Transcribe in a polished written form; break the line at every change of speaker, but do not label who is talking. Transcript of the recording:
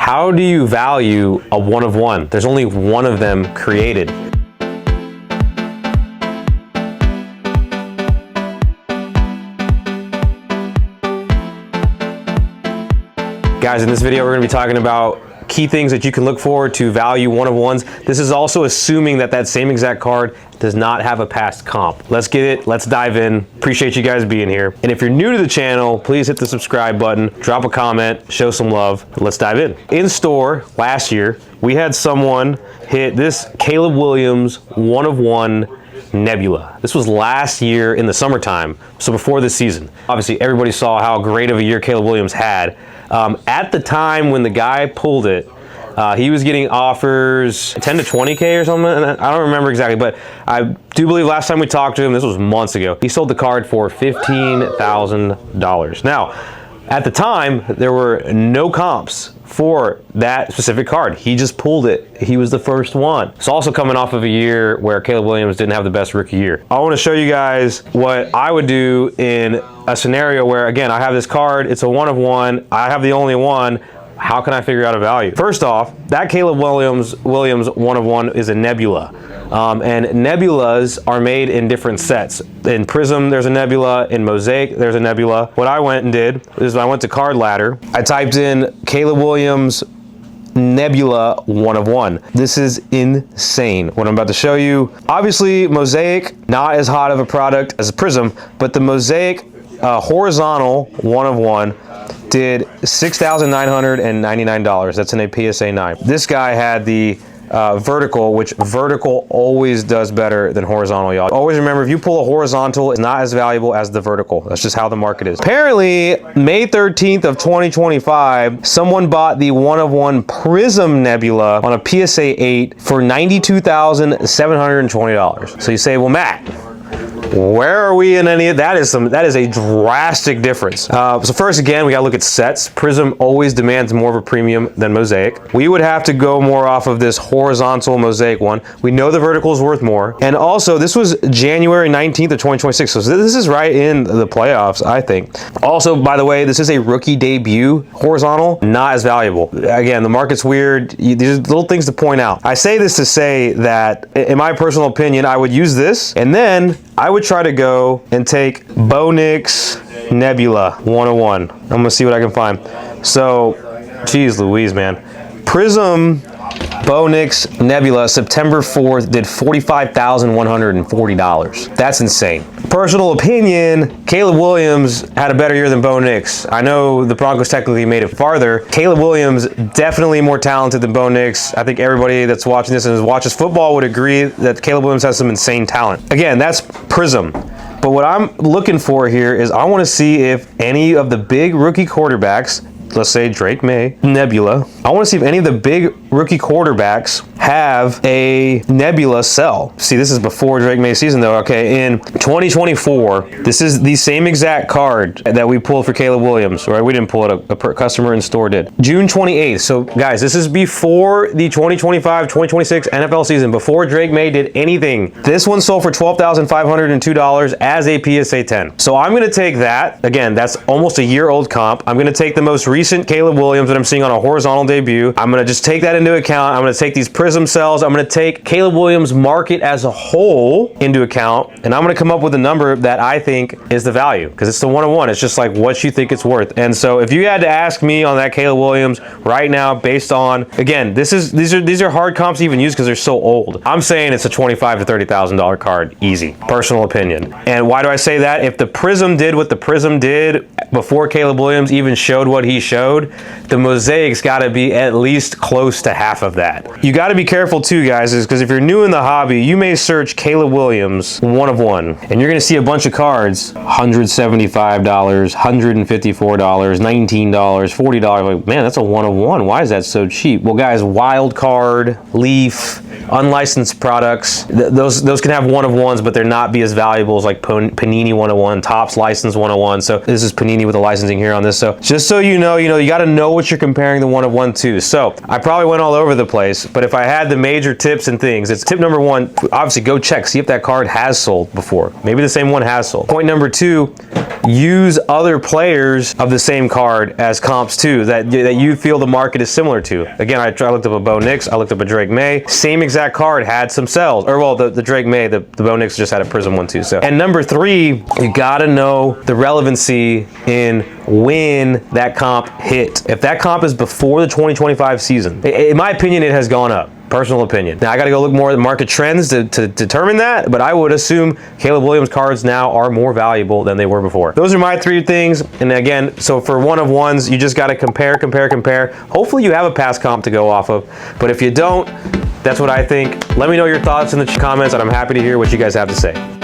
How do you value a one of one? There's only one of them created. Guys, in this video, we're gonna be talking about key things that you can look for to value one of ones. This is also assuming that that same exact card does not have a past comp. Let's get it, let's dive in. Appreciate you guys being here. And if you're new to the channel, please hit the subscribe button, drop a comment, show some love. Let's dive in. In store last year, we had someone hit this Caleb Williams one of one Nebula. This was last year in the summertime, so before this season. Obviously, everybody saw how great of a year Caleb Williams had. At the time when the guy pulled it, he was getting offers 10 to 20K or something. I don't remember exactly, but I do believe last time we talked to him, this was months ago, he sold the card for $15,000. Now, at the time, there were no comps for that specific card. He just pulled it. He was the first one. It's also coming off of a year where Caleb Williams didn't have the best rookie year. I want to show you guys what I would do in a scenario where, again, I have this card, it's a one of one, I have the only one. How can I figure out a value? First off, that Caleb Williams one of one is a Nebula. And Nebulas are made in different sets. In Prism, there's a Nebula. In Mosaic, there's a Nebula. What I went and did is I went to Card Ladder. I typed in Caleb Williams Nebula one of one. This is insane what I'm about to show you. Obviously, Mosaic, not as hot of a product as Prism, but the Mosaic horizontal one of one did $6,999. That's in a PSA 9. This guy had the vertical, which vertical always does better than horizontal, y'all. Always remember, if you pull a horizontal, it's not as valuable as the vertical. That's just how the market is. Apparently, May 13th of 2025, someone bought the one of one Prism Nebula on a PSA 8 for $92,720. So you say, well, Matt, where are we in any of that? That is a drastic difference. So first, again, we gotta look at sets. Prism always demands more of a premium than Mosaic. We would have to go more off of this horizontal Mosaic one. We know the vertical is worth more. And also, this was January 19th of 2026. So this is right in the playoffs, I think. Also, by the way, this is a rookie debut horizontal, not as valuable. Again, the market's weird. These are little things to point out. I say this to say that, in my personal opinion, I would use this, and then I would try to go and take Bo Nix Nebula 101. I'm gonna see what I can find. So, geez Louise, man. Prism Bo Nix Nebula September 4th did $45,140. That's insane. Personal opinion, Caleb Williams had a better year than Bo Nix. I know the Broncos technically made it farther. Caleb Williams definitely more talented than Bo Nix. I think everybody that's watching this and watches football would agree that Caleb Williams has some insane talent. Again, that's Prism. But what I'm looking for here is I want to see if any of the big rookie quarterbacks, let's say Drake May, Nebula, I want to see if any of the big rookie quarterbacks have a Nebula sell. See, this is before Drake May's season though. Okay, in 2024, this is the same exact card that we pulled for Caleb Williams, right? We didn't pull it, a customer in store did. June 28th. So guys, this is before the 2025-2026 NFL season, before Drake May did anything. This one sold for $12,502 as a PSA 10. So I'm gonna take that. Again, that's almost a year-old comp. I'm gonna take the most recent Caleb Williams that I'm seeing on a horizontal debut. I'm gonna just take that into account. I'm gonna take these Prism cells. I'm gonna take Caleb Williams' market as a whole into account, and I'm gonna come up with a number that I think is the value, because it's the one of one. It's just like what you think it's worth. And so if you had to ask me on that Caleb Williams right now, based on, again, these are hard comps to even use because they're so old. I'm saying it's a $25,000 to $30,000 card, easy. Personal opinion. And why do I say that? If the Prism did what the Prism did before Caleb Williams even showed what he showed, the Mosaic's got to be at least close to half of that. You got to be careful too, guys, is because if you're new in the hobby, you may search Caleb Williams one of one, and you're going to see a bunch of cards, $175, $154, $19, $40. Like, man, that's a one of one. Why is that so cheap? Well, guys, Wild Card, Leaf, unlicensed products, those can have one of ones, but they're not be as valuable as like Panini 101, Topps License 101. So this is Panini with the licensing here on this. So just so you know, you got to know what you're comparing the one of one to. So I probably went all over the place, but if I had the major tips and things, it's tip number 1, obviously go check, see if that card has sold before. Maybe the same one has sold. Point number 2, use other players of the same card as comps too, that you feel the market is similar to. Again, I looked up a Bo Nix, I looked up a Drake May, same exact card had some sells, or well, the Drake May, the Bo Nix just had a Prism one too. So, and number 3, you gotta know the relevancy in when that comp hit. If that comp is before the 2025 season, in my opinion, it has gone up. Personal opinion. Now I got to go look more at market trends to determine that, but I would assume Caleb Williams cards now are more valuable than they were before. Those are my 3 things. And again, so for one of ones, you just got to compare. Hopefully you have a past comp to go off of, but if you don't, that's what I think. Let me know your thoughts in the comments, and I'm happy to hear what you guys have to say.